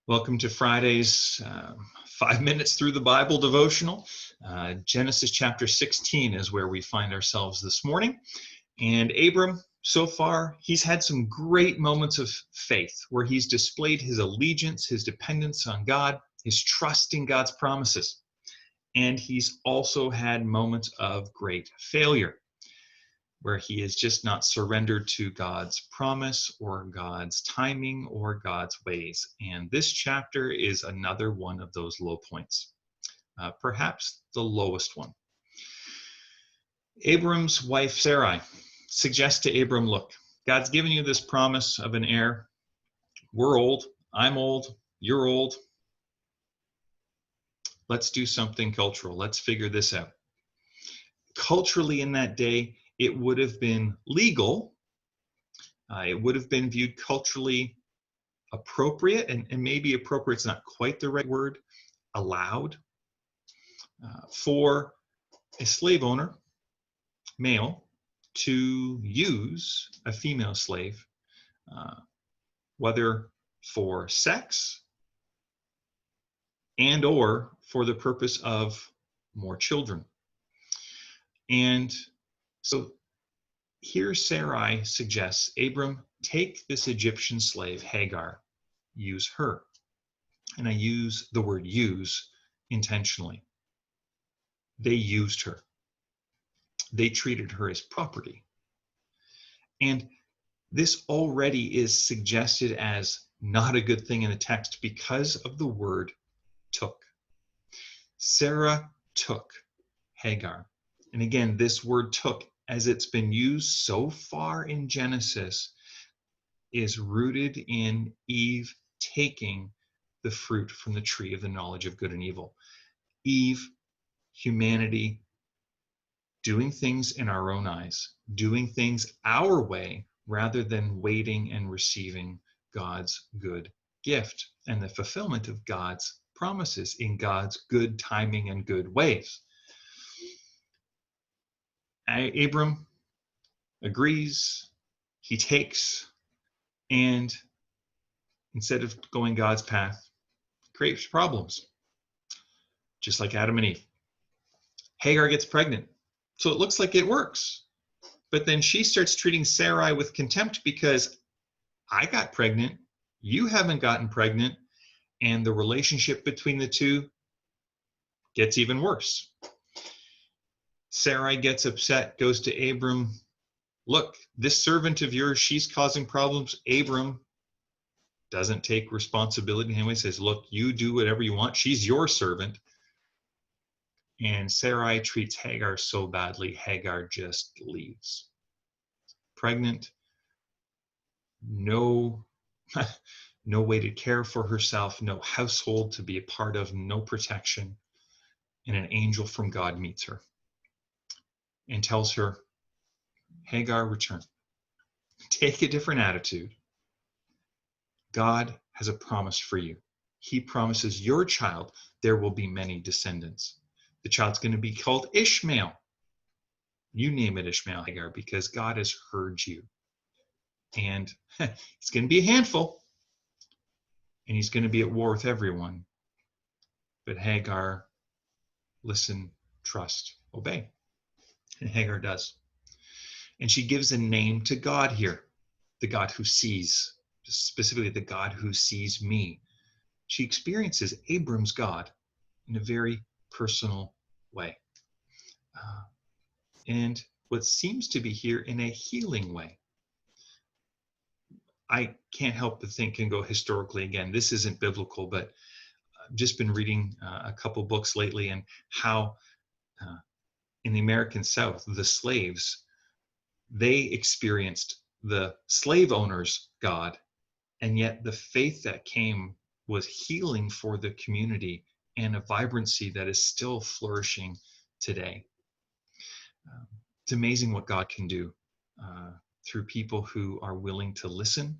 Welcome to Friday's 5 Minutes Through the Bible devotional. Genesis chapter 16 is where we find ourselves this morning. And Abram, so far, he's had some great moments of faith where he's displayed his allegiance, his dependence on God, his trust in God's promises. And he's also had moments of great failure, where he has just not surrendered to God's promise or God's timing or God's ways. And this chapter is another one of those low points, perhaps the lowest one. Abram's wife, Sarai, suggests to Abram, look, God's given you this promise of an heir. We're old. I'm old. You're old. Let's do something cultural. Let's figure this out. Culturally in that day, it would have been legal. It would have been viewed culturally appropriate, and maybe appropriate is not quite the right word, allowed, for a slave owner, male, to use a female slave, whether for sex and or for the purpose of more children. And so here Sarai suggests, Abram, take this Egyptian slave, Hagar, use her. And I use the word use intentionally. They used her. They treated her as property. And this already is suggested as not a good thing in the text because of the word took. Sarah took Hagar. And again, this word took, as it's been used so far in Genesis, is rooted in Eve taking the fruit from the tree of the knowledge of good and evil. Eve, humanity, doing things in our own eyes, doing things our way rather than waiting and receiving God's good gift and the fulfillment of God's promises in God's good timing and good ways. Abram agrees, he takes, and instead of going God's path, creates problems, just like Adam and Eve. Hagar gets pregnant, so it looks like it works. But then she starts treating Sarai with contempt because I got pregnant, you haven't gotten pregnant, and the relationship between the two gets even worse. Sarai gets upset, goes to Abram, look, this servant of yours, she's causing problems. Abram doesn't take responsibility anyway, says, look, you do whatever you want. She's your servant. And Sarai treats Hagar so badly, Hagar just leaves. Pregnant, no way to care for herself, no household to be a part of, no protection. And an angel from God meets her and tells her, Hagar, return. Take a different attitude. God has a promise for you. He promises your child there will be many descendants. The child's going to be called Ishmael. You name it Ishmael, Hagar, because God has heard you. And it's going to be a handful. And he's going to be at war with everyone. But Hagar, listen, trust, obey. And Hagar does. And she gives a name to God here, the God who sees, specifically the God who sees me. She experiences Abram's God in a very personal way. And what seems to be here in a healing way. I can't help but think and go historically again. This isn't biblical, but I've just been reading a couple books lately and how in the American South, the slaves, they experienced the slave owner's God, and yet the faith that came was healing for the community and a vibrancy that is still flourishing today. It's amazing what God can do through people who are willing to listen,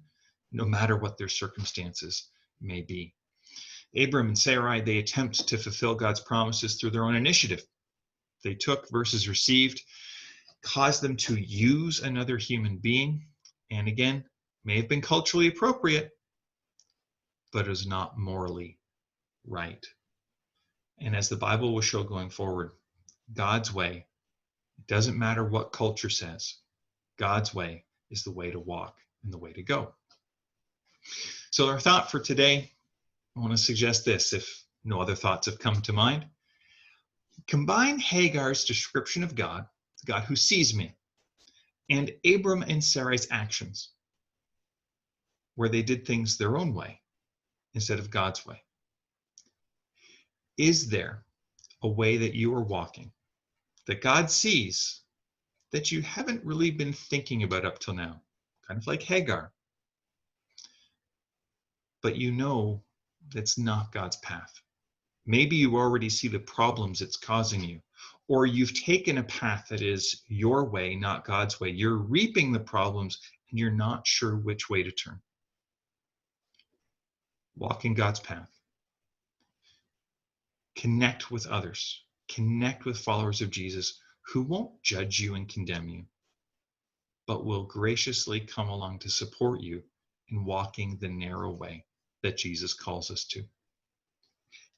no matter what their circumstances may be. Abram and Sarai, they attempt to fulfill God's promises through their own initiative. They took versus received, caused them to use another human being, and again, may have been culturally appropriate, but is not morally right. And as the Bible will show going forward, God's way, it doesn't matter what culture says, God's way is the way to walk and the way to go. So our thought for today, I want to suggest this, if no other thoughts have come to mind. Combine Hagar's description of God, the God who sees me, and Abram and Sarai's actions, where they did things their own way instead of God's way. Is there a way that you are walking that God sees that you haven't really been thinking about up till now? Kind of like Hagar. But you know that's not God's path. Maybe you already see the problems it's causing you, or you've taken a path that is your way, not God's way. You're reaping the problems and you're not sure which way to turn. Walk in God's path. Connect with others. Connect with followers of Jesus who won't judge you and condemn you, but will graciously come along to support you in walking the narrow way that Jesus calls us to.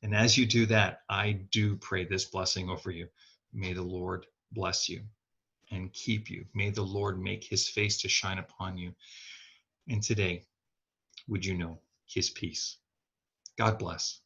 And as you do that, I do pray this blessing over you. May the Lord bless you and keep you. May the Lord make his face to shine upon you. And today, would you know his peace? God bless.